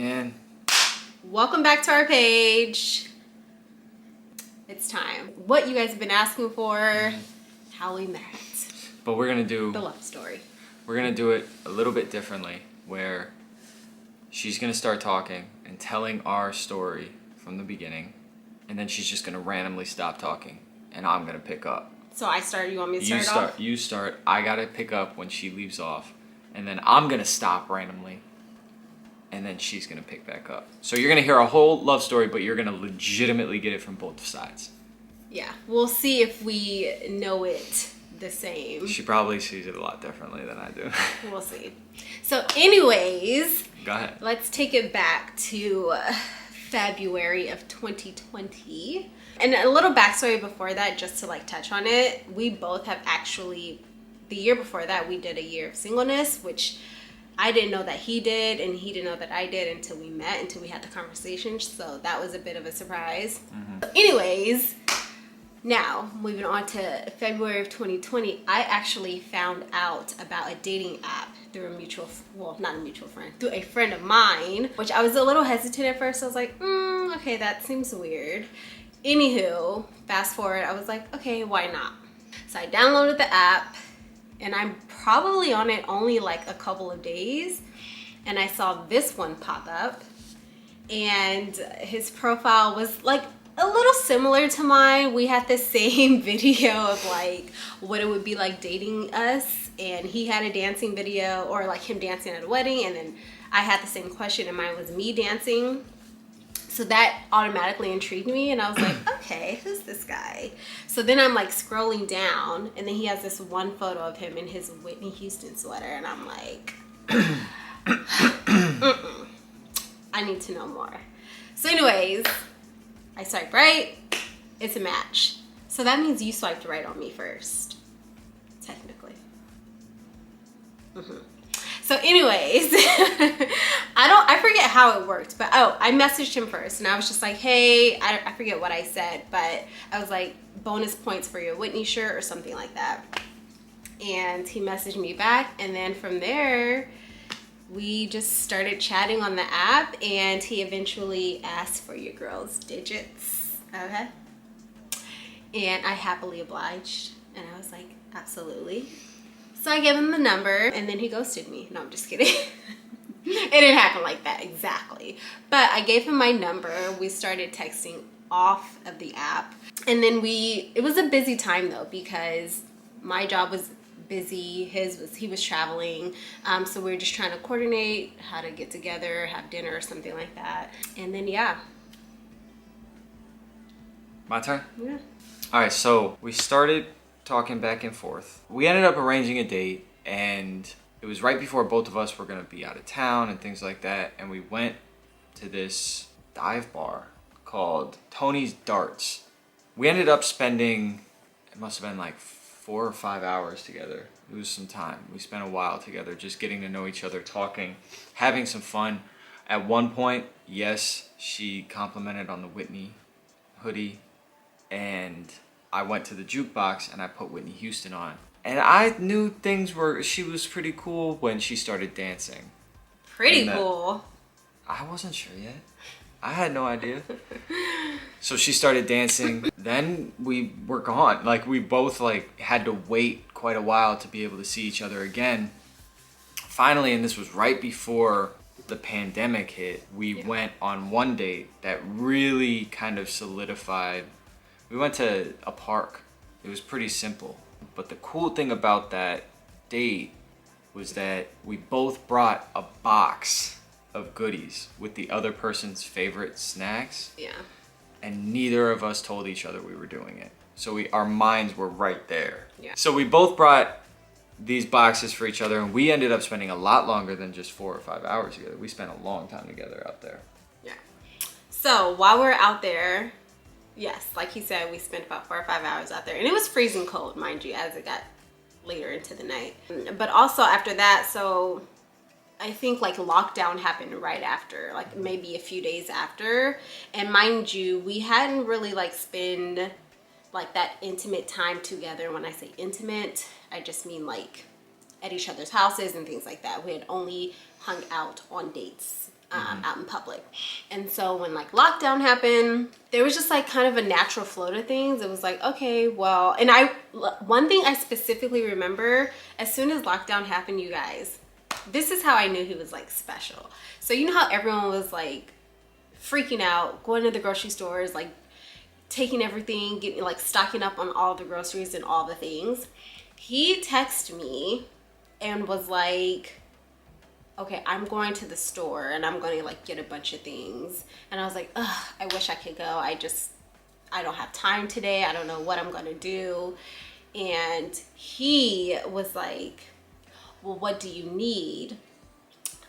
And welcome back to our page. It's time. What you guys have been asking for, how we met. but we're gonna do The love story. we're gonna do it a little bit differently, where she's gonna start talking and telling our story from the beginning, and then she's just gonna randomly stop talking, and I'm gonna pick up. So I start, you want me to You start start. off? You start. I gotta pick up when she leaves off, and then I'm gonna stop randomly, and then she's gonna pick back up. So you're gonna hear a whole love story, but you're gonna legitimately get it from both sides. Yeah, we'll see if we know it the same. She probably sees it a lot differently than I do. We'll see. So anyways, Go ahead. let's take it back to February of 2020. And a little backstory before that, just to like touch on it. We both have actually, the year before that, we did a year of singleness, which I didn't know that he did, and he didn't know that I did until we met, until we had the conversation. So that was a bit of a surprise. Anyways, now moving on to February of 2020, I actually found out about a dating app through a mutual, well, not a mutual friend, through a friend of mine, which I was a little hesitant at first. I was like, okay, that seems weird. Anywho, fast forward, I was like, okay, why not? So I downloaded the app, and I'm probably on it only like a couple of days, and I saw this one pop up, and his profile was like a little similar to mine. We had the same video of like what it would be like dating us, and he had a dancing video, or like him dancing at a wedding, and then I had the same question, and mine was me dancing. So that automatically intrigued me, and I was like, okay, who's this guy? So then I'm like scrolling down, and then he has this one photo of him in his Whitney Houston sweater, and I'm like, I need to know more. So anyways, I swipe right, it's a match. So that means you swiped right on me first, technically. So anyways, I forget how it worked, but I messaged him first, and I was just like, hey, I forget what I said, but I was like, bonus points for your Whitney shirt or something like that. And he messaged me back, and then from there, we just started chatting on the app, and he eventually asked for your girl's digits, okay? And I happily obliged, and I was like, absolutely. So I gave him the number, and then he ghosted me. No, I'm just kidding. It didn't happen like that, exactly. But I gave him my number. We started texting off of the app. And then it was a busy time though, because my job was busy, he was traveling. So we were just trying to coordinate how to get together, have dinner or something like that. And then, yeah. My turn? Yeah. All right, so we started talking back and forth. We ended up arranging a date, and it was right before both of us were gonna be out of town and things like that, and we went to this dive bar called Tony's Darts. We ended up spending, it must have been like 4 or 5 hours together. It was some time. We spent a while together just getting to know each other, talking, having some fun. At one point, yes, she complimented on the Whitney hoodie, and I went to the jukebox and I put Whitney Houston on. And I knew she was pretty cool when she started dancing. Pretty cool. I wasn't sure yet. I had no idea. So she started dancing. Then we were gone. Like, we both like had to wait quite a while to be able to see each other again. Finally, and this was right before the pandemic hit, we went on one date that really kind of solidified. We went to a park. It was pretty simple. But the cool thing about that date was that we both brought a box of goodies with the other person's favorite snacks. Yeah. And neither of us told each other we were doing it. So our minds were right there. Yeah. So we both brought these boxes for each other, and we ended up spending a lot longer than just 4 or 5 hours together. We spent a long time together out there. Yeah. So while we're out there, yes, like he said, we spent about 4 or 5 hours out there, and it was freezing cold, mind you, as it got later into the night. But also after that, so I think like lockdown happened right after, like maybe a few days after. And mind you, we hadn't really like spent like that intimate time together. When I say intimate, I just mean like at each other's houses and things like that. We had only hung out on dates out in public. And so when like lockdown happened, there was just like kind of a natural flow to things. It was like, okay, well, and one thing I specifically remember, as soon as lockdown happened, you guys, this is how I knew he was like special. So you know how everyone was like freaking out, going to the grocery stores, like taking everything, getting like stocking up on all the groceries and all the things. He texted me and was like, okay, I'm going to the store and I'm going to like get a bunch of things. And I was like, ugh, I wish I could go. I don't have time today. I don't know what I'm going to do. And he was like, well, what do you need?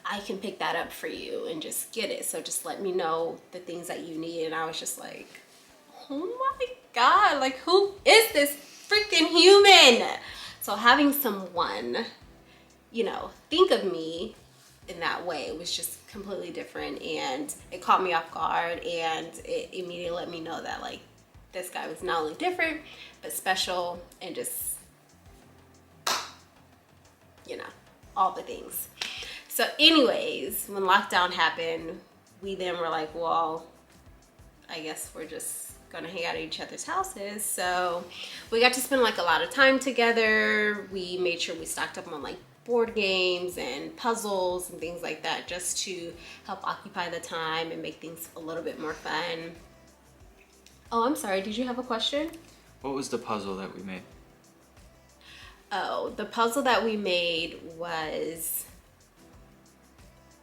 I can pick that up for you and just get it. So just let me know the things that you need. And I was just like, oh my God, like who is this freaking human? So having someone, you know, think of me in that way was just completely different, and it caught me off guard, and it immediately let me know that like this guy was not only different but special, and just, you know, all the things. So anyways, when lockdown happened, we then were like, well, I guess we're just gonna hang out at each other's houses. So we got to spend like a lot of time together. We made sure we stocked up on like board games and puzzles and things like that, just to help occupy the time and make things a little bit more fun. Oh, I'm sorry, did you have a question? What was the puzzle that we made? Oh, the puzzle that we made was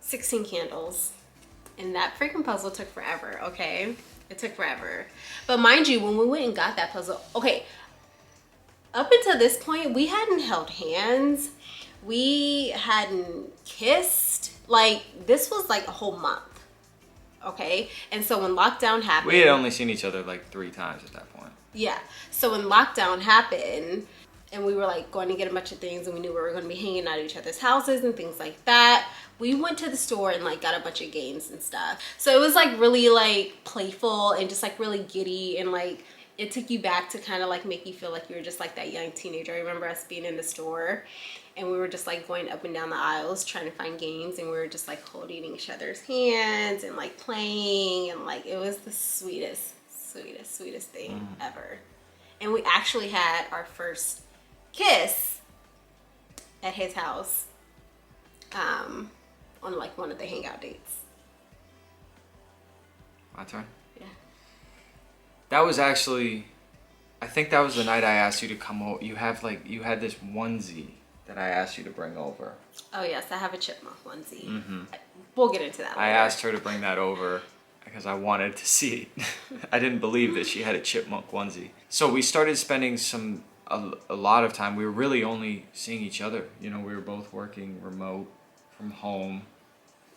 16 candles. And that freaking puzzle took forever, okay? It took forever. But mind you, when we went and got that puzzle, okay, up until this point, we hadn't held hands. We hadn't kissed. Like, this was like a whole month, okay? And so when lockdown happened... We had only seen each other like 3 times at that point. Yeah. So when lockdown happened, and we were like going to get a bunch of things, and we knew we were going to be hanging out at each other's houses and things like that, we went to the store and like got a bunch of games and stuff. So it was like really like playful and just like really giddy, and like it took you back to kind of like make you feel like you were just like that young teenager. I remember us being in the store and we were just like going up and down the aisles trying to find games, and we were just like holding each other's hands and like playing, and like it was the sweetest thing ever. And we actually had our first kiss at his house on like one of the hangout dates. My turn? Yeah. That was actually, I think that was the night I asked you to come over. You had this onesie that I asked you to bring over. Oh yes, I have a chipmunk onesie. Mm-hmm. We'll get into that later. I asked her to bring that over because I wanted to see it. I didn't believe that she had a chipmunk onesie. So we started spending a lot of time. We were really only seeing each other. You know, we were both working remote from home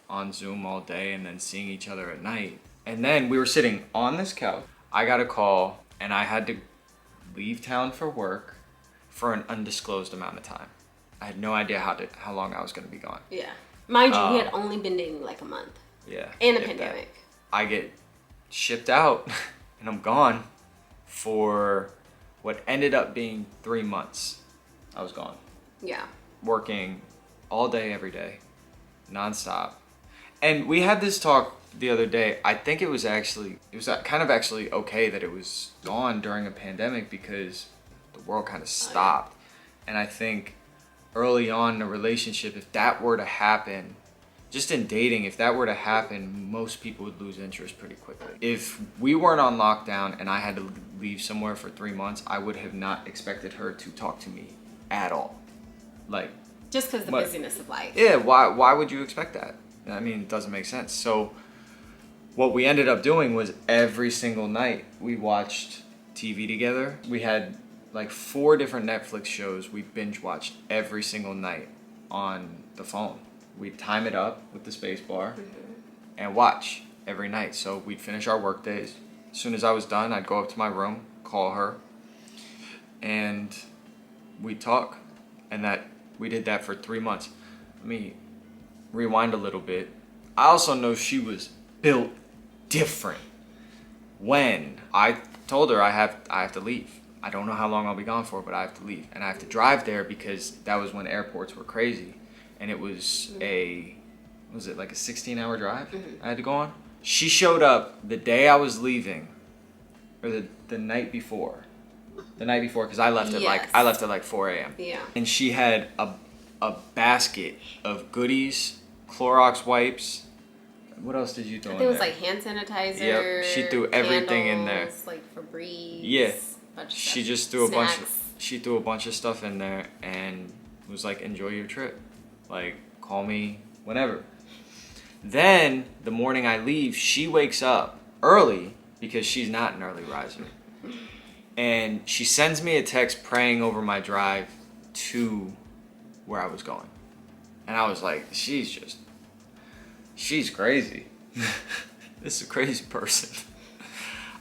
on Zoom all day, and then seeing each other at night. And then we were sitting on this couch. I got a call and I had to leave town for work for an undisclosed amount of time. I had no idea how long I was going to be gone. Yeah. Mind you, we had only been dating like a month. Yeah. And the pandemic. I get shipped out and I'm gone for what ended up being 3 months. I was gone. Yeah. Working all day, every day, nonstop. And we had this talk the other day. I think it was kind of actually okay that it was gone during a pandemic, because the world kind of stopped. And I think early on in a relationship, if that were to happen, just in dating, if that were to happen, most people would lose interest pretty quickly. If we weren't on lockdown and I had to leave somewhere for 3 months, I would have not expected her to talk to me at all. Like, just because the busyness of life. Yeah, why would you expect that? I mean, it doesn't make sense. So what we ended up doing was every single night we watched TV together. We had like 4 different Netflix shows we binge watched every single night on the phone. We'd time it up with the space bar and watch every night. So we'd finish our work days. As soon as I was done, I'd go up to my room, call her, and we'd talk. And we did that for 3 months. Let me rewind a little bit. I also know she was built different. When I told her I have to leave. I don't know how long I'll be gone for, but I have to leave. And I have to drive there because that was when airports were crazy. And it was a was it like a 16-hour drive I had to go on? She showed up the day I was leaving, or the night before. The night before, because I left at like 4 a.m. Yeah. And she had a basket of goodies, Clorox wipes. What else did you throw in there? It was like hand sanitizer. Yep, she threw everything in there. Like Febreze. Yeah. Bunch of She stuff. just threw Snacks. she threw a bunch of stuff in there and was like, enjoy your trip. Like, call me whenever. Then the morning I leave, she wakes up early because she's not an early riser. And she sends me a text praying over my drive to where I was going. And I was like, she's crazy. This is a crazy person.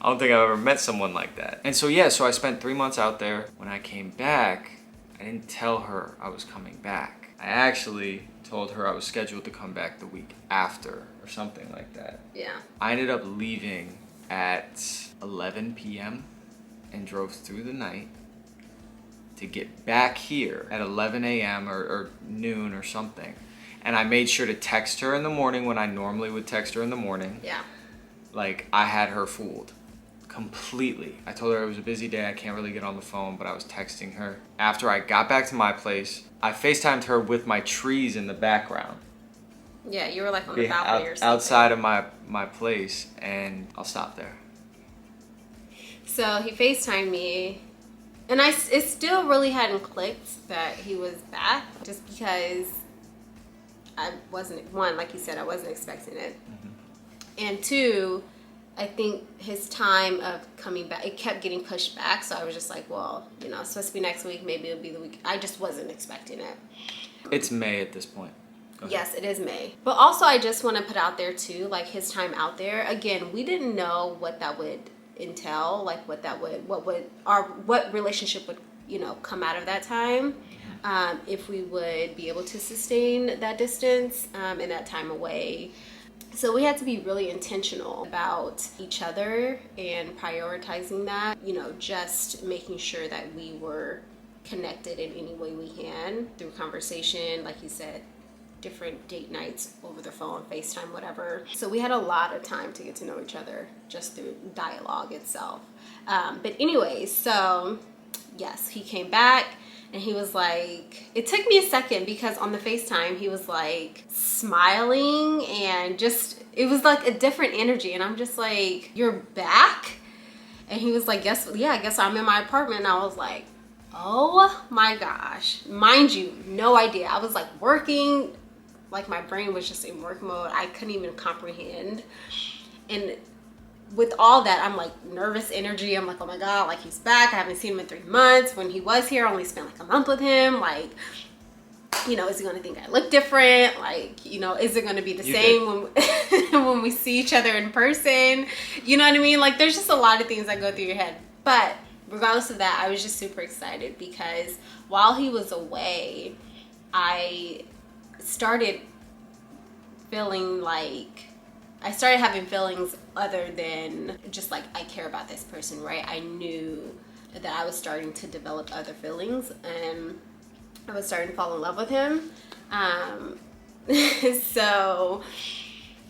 I don't think I've ever met someone like that. And so so I spent 3 months out there. When I came back, I didn't tell her I was coming back. I actually told her I was scheduled to come back the week after or something like that. Yeah. I ended up leaving at 11 p.m. and drove through the night to get back here at 11 a.m. or noon or something. And I made sure to text her in the morning when I normally would text her in the morning. Yeah. Like, I had her fooled completely. I told her it was a busy day, I can't really get on the phone, but I was texting her. After I got back to my place, I FaceTimed her with my trees in the background. Yeah, you were like on the balcony or something. Outside of my place, and I'll stop there. So he FaceTimed me, and it still really hadn't clicked that he was back, just because I wasn't, one, like you said, I wasn't expecting it. And two, I think his time of coming back, it kept getting pushed back. So I was just like, well, it's supposed to be next week. Maybe it'll be the week. I just wasn't expecting it. It's May at this point. Yes, it is May. But also, I just want to put out there too, like his time out there. Again, we didn't know what that would entail, like what relationship would, come out of that time. If we would be able to sustain that distance and that time away. So we had to be really intentional about each other and prioritizing that, just making sure that we were connected in any way we can through conversation, like you said, different date nights over the phone, FaceTime, whatever. So we had a lot of time to get to know each other just through dialogue itself. But anyways, so yes, he came back. And he was like, it took me a second because on the FaceTime, he was like smiling and just, it was like a different energy. And I'm just like, you're back? And he was like, I guess I'm in my apartment. And I was like, oh my gosh. Mind you, no idea. I was like working, like my brain was just in work mode. I couldn't even comprehend. And with all that, I'm like nervous energy. I'm like, oh my God, like he's back. I haven't seen him in 3 months. When he was here, I only spent like a month with him. Like, is he gonna think I look different? Like, is it gonna be the same when we see each other in person? You know what I mean? Like, there's just a lot of things that go through your head. But regardless of that, I was just super excited because while he was away, I started having feelings other than just like, I care about this person, right? I knew that I was starting to develop other feelings and I was starting to fall in love with him. So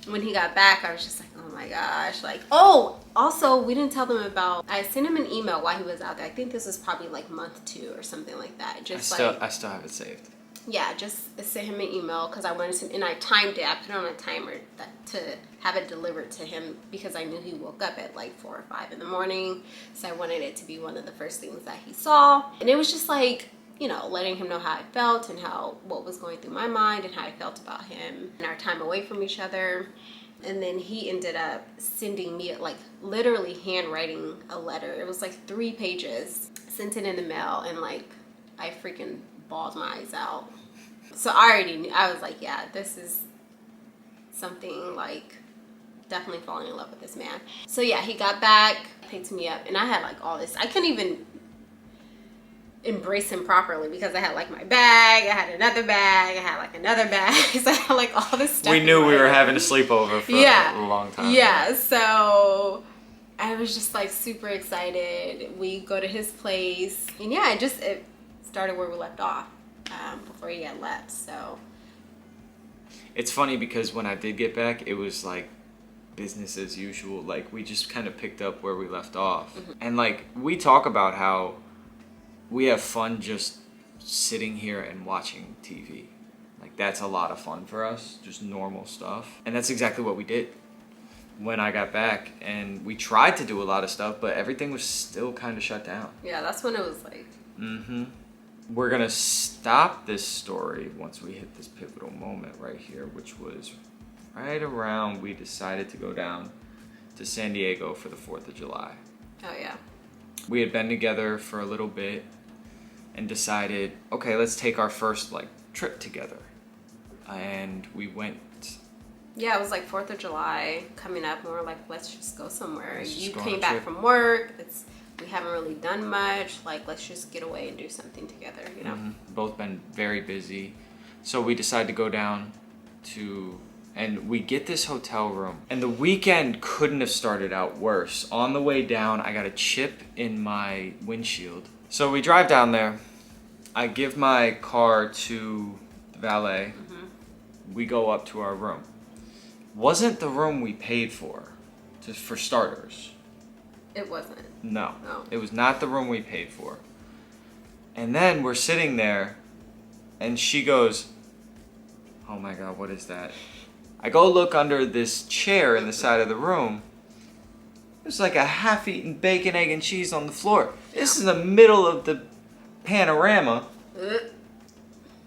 when he got back, I was just like, oh my gosh. Like, also, we didn't tell them I sent him an email while he was out there. I think this was probably like month 2 or something like that. I still have it saved. Yeah, just sent him an email because I wanted to, and I timed it. I put it on a timer to have it delivered to him because I knew he woke up at like 4 or 5 in the morning. So I wanted it to be one of the first things that he saw. And it was just like, letting him know how I felt and what was going through my mind and how I felt about him and our time away from each other. And then he ended up sending me, like, literally handwriting a letter. It was like 3 pages, sent it in the mail, and like, I freaking bawled my eyes out. So I already knew. I was like, yeah, this is something, like, definitely falling in love with this man. So yeah, he got back, picked me up, and I had like all this. I couldn't even embrace him properly because I had like my bag, I had another bag, I had like another bag. So I had like all this stuff. We knew we were having a sleepover for a long time. Yeah, so I was just like super excited. We go to his place, and yeah, it started where we left off before he had left. So it's funny because when I did get back, it was like business as usual. Like we just kind of picked up where we left off. And like we talk about how we have fun just sitting here and watching TV. Like that's a lot of fun for us, just normal stuff. And that's exactly what we did when I got back. And we tried to do a lot of stuff, but everything was still kind of shut down. Yeah, that's when it was like. We're gonna stop this story once we hit this pivotal moment right here, which was right around we decided to go down to San Diego for the 4th of July. Oh yeah. We had been together for a little bit and decided, okay, let's take our first like trip together. And we went. Yeah, it was like 4th of July coming up, and we were like, let's just go somewhere. Let's just You go on came a back trip. from work. We haven't really done much. Like, let's just get away and do something together, you know? Both been very busy. So we decided to go down and we get this hotel room. And the weekend couldn't have started out worse. On the way down, I got a chip in my windshield. So we drive down there. I give my car to the valet. We go up to our room. Wasn't the room we paid for, just for starters. It wasn't. No, Oh. it was not the room we paid for. And then we're sitting there, and she goes, "Oh my God, what is that?" I go look under this chair in the side of the room. There's like a half-eaten bacon, egg, and cheese on the floor. This is in the middle of the panorama.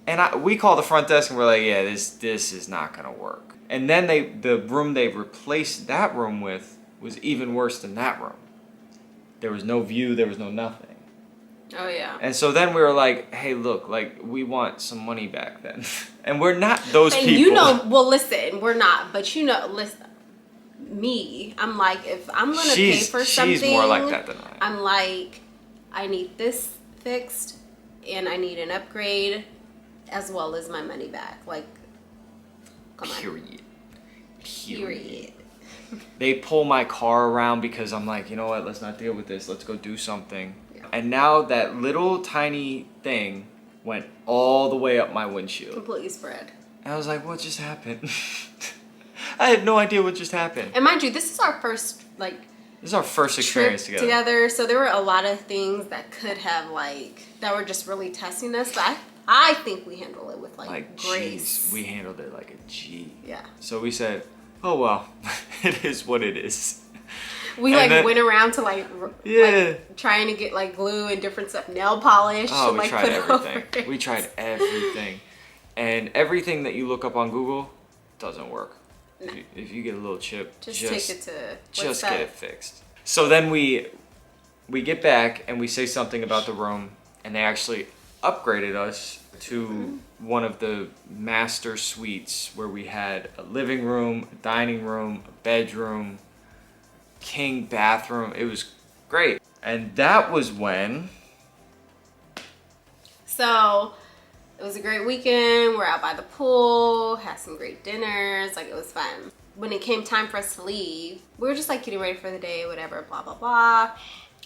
And we call the front desk and we're like, yeah, this is not gonna work. And then the room they replaced that room with was even worse than that room. There was no view, there was no nothing. Oh yeah. And so then we were like, hey, look, like we want some money back then. And we're not those And people. you know, well, listen, we're not, but you know, listen, me, I'm like, if I'm gonna pay for something, she's more like that than I am. I'm like, I need this fixed, and I need an upgrade, as well as my money back. Like, come on. Period. They pull my car around because I'm like, you know what, let's not deal with this. Let's go do something. Yeah. And now that little tiny thing went all the way up my windshield. Completely spread. And I was like, what just happened? I had no idea what just happened. And mind you, this is our first, like, This is our first experience trip together. So there were a lot of things that could have, like, that were just really testing us. But I think we handled it with, like grace. Geez, we handled it like a G. Yeah. So we said, oh well, it is what it is. We And like then- went around to like trying to get like glue and different stuff, nail polish. Oh, to, we like, tried put everything. over it. We tried everything. And everything that you look up on Google doesn't work. No. If you get a little chip, Just take it to just get it fixed. So then we get back and we say something about the room, and they actually upgraded us to one of the master suites where we had a living room, a dining room, a bedroom, king bathroom. It was great. And that was when So it was a great weekend. We're out by the pool, had some great dinners. Like, it was fun. When it came time for us to leave, we were just like getting ready for the day, whatever, blah, blah, blah.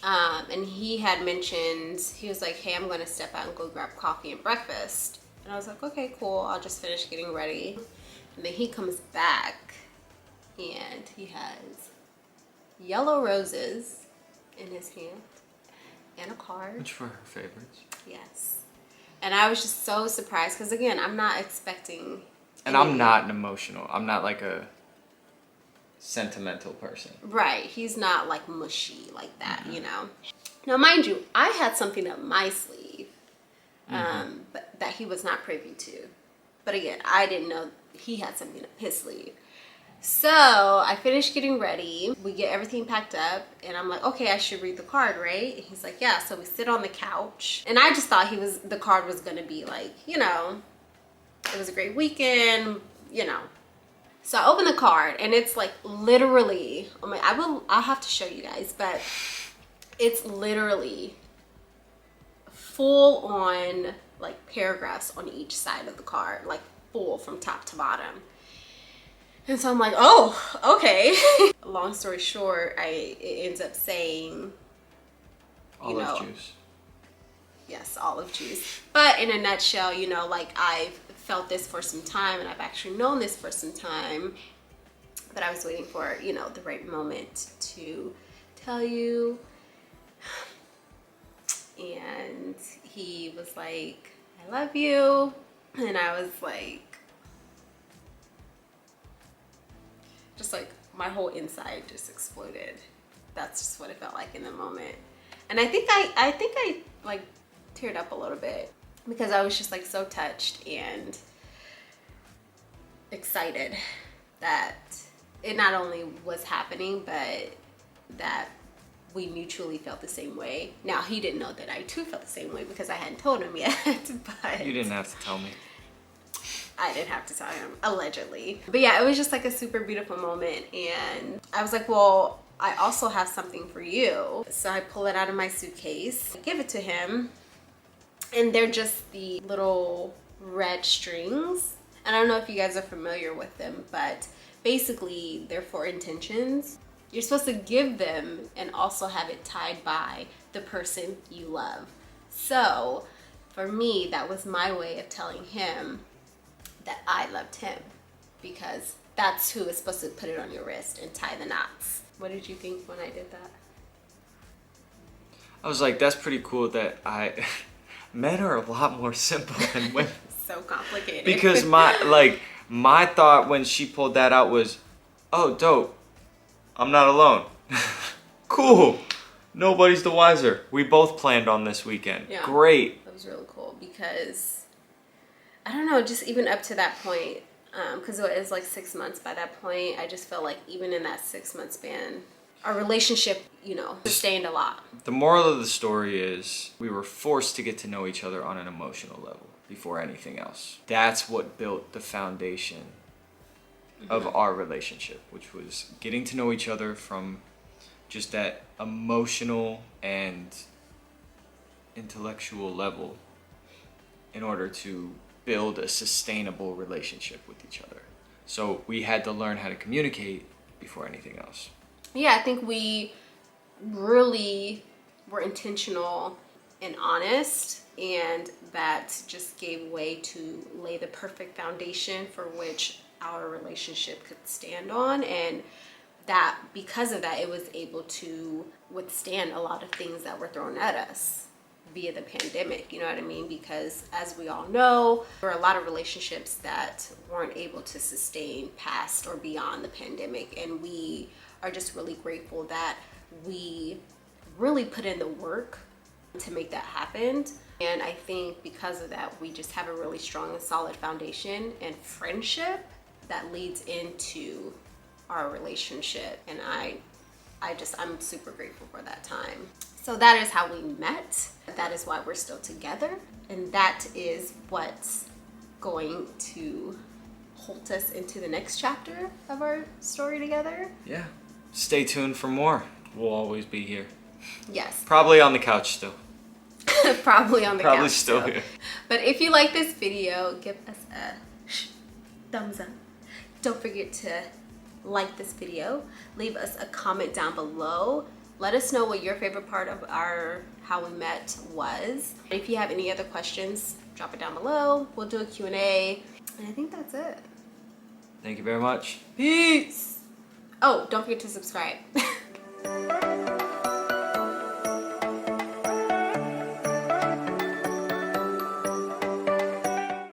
And he had mentioned, he was like, hey, I'm going to step out and go grab coffee and breakfast. And I was like, okay, cool. I'll just finish getting ready. And then he comes back and he has yellow roses in his hand and a card. which were her favorites. Yes. And I was just so surprised because, again, I'm not expecting. And I'm not an emotional. I'm not like a sentimental person. Right. He's not like mushy like that, you know. Now, mind you, I had something up my sleeve but that he was not privy to. But again, I didn't know he had something up his sleeve. So I finished getting ready. We get everything packed up, and I'm like, okay, I should read the card, right? And he's like, yeah. So we sit on the couch, and I just thought the card was gonna be like, you know, it was a great weekend, you know. So I open the card, and it's like literally, I'll have to show you guys, but it's literally full on like paragraphs on each side of the card, like full from top to bottom. And so I'm like, oh, okay. Long story short, it ends up saying, Olive juice. yes, olive juice. But in a nutshell, you know, like, I've felt this for some time, and I've actually known this for some time, but I was waiting for, you know, the right moment to tell you. And he was like, I love you. And I was like, just like my whole inside just exploded. That's just what it felt like in the moment. And I think I like teared up a little bit because I was just like so touched and excited that it not only was happening, but that we mutually felt the same way. Now, he didn't know that I too felt the same way because I hadn't told him yet, but... You didn't have to tell me. I didn't have to tell him, allegedly. But yeah, it was just like a super beautiful moment, and I was like, well, I also have something for you. So I pull it out of my suitcase, give it to him, and they're just the little red strings. And I don't know if you guys are familiar with them, but basically they're for intentions. You're supposed to give them and also have it tied by the person you love. So for me, that was my way of telling him that I loved him, because that's who is supposed to put it on your wrist and tie the knots. What did you think when I did that? I was like, that's pretty cool that men are a lot more simple than women. So complicated. Because my thought when she pulled that out was, oh, dope. I'm not alone. Cool. Nobody's the wiser. We both planned on this weekend. Yeah. Great. That was really cool because, I don't know, just even up to that point, because it was like 6 months by that point, I just felt like even in that 6 month span, our relationship, you know, sustained a lot. The moral of the story is we were forced to get to know each other on an emotional level before anything else. That's what built the foundation of our relationship, which was getting to know each other from just that emotional and intellectual level in order to build a sustainable relationship with each other. So we had to learn how to communicate before anything else. Yeah, I think we really were intentional and honest, and that just gave way to lay the perfect foundation for which our relationship could stand on. And that because of that, it was able to withstand a lot of things that were thrown at us via the pandemic, you know what I mean? Because as we all know, there were a lot of relationships that weren't able to sustain past or beyond the pandemic, and we are just really grateful that we really put in the work to make that happen. And I think because of that, we just have a really strong and solid foundation and friendship that leads into our relationship. And I'm super grateful for that time. So that is how we met. That is why we're still together. And that is what's going to hold us into the next chapter of our story together. Yeah. Stay tuned for more. We'll always be here. Yes. Probably on the couch still. Probably on the couch. Probably still here. But if you like this video, give us a thumbs up. Don't forget to like this video. Leave us a comment down below. Let us know what your favorite part of our how we met was. If you have any other questions, drop it down below. We'll do a Q&A. And I think that's it. Thank you very much. Peace. Oh, don't forget to subscribe.